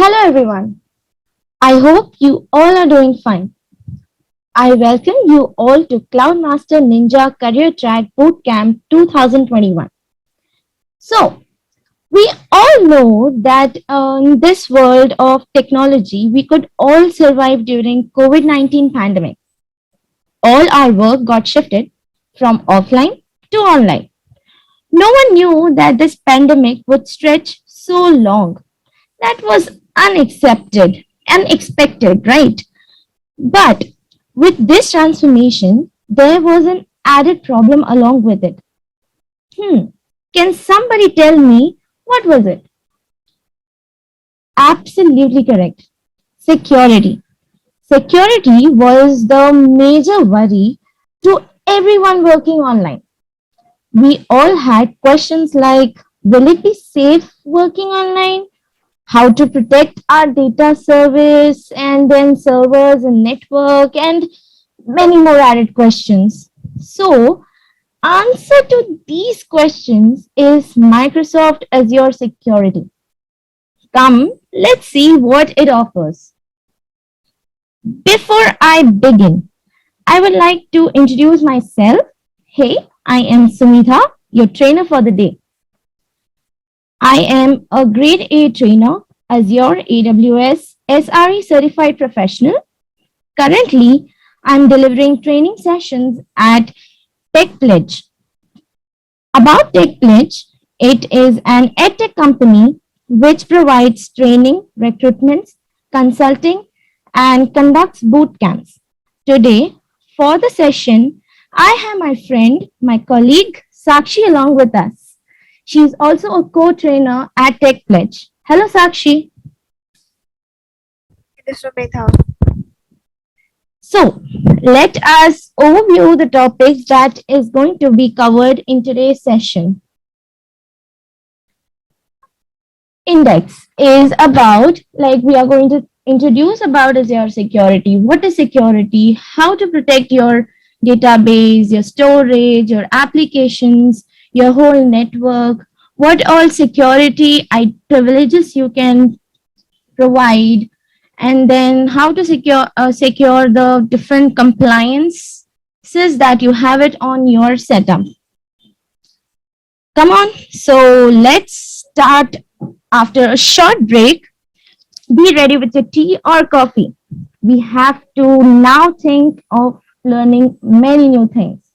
Hello everyone. I hope you all are doing fine. I welcome you all to Cloudmaster Ninja Career Track Bootcamp 2021. So, we all know that in this world of technology, we could all survive during COVID-19 pandemic. All our work got shifted from offline to online. No one knew that this pandemic would stretch so long. That was unexpected, right? But with this transformation, there was an added problem along with it. Hmm, can somebody tell me what was it? Absolutely correct. Security. Security was the major worry to everyone working online. We all had questions like, will it be safe working online? How to protect our data service and then servers and network and many more added questions. So, answer to these questions is Microsoft Azure Security. Come, let's see what it offers. Before I begin, I would like to introduce myself. Hey, I am Sumita, your trainer for the day. I am a grade A trainer, Azure AWS SRE certified professional. Currently, I'm delivering training sessions at Techpledge. About Techpledge, it is an edtech company which provides training, recruitments, consulting, and conducts boot camps. Today, for the session, I have my friend, my colleague Sakshi along with us. She is also a co-trainer at Techpledge. Hello, Sakshi. It is Sumita. So, let us overview the topics that is going to be covered in today's session. Index is about, like we are going to introduce about Azure security. What is security? How to protect your database, your storage, your applications, your whole network. What all security privileges you can provide, and then how to secure the different compliances that you have it on your setup. Come on, so let's start after a short break. Be ready with your tea or coffee. We have to now think of learning many new things.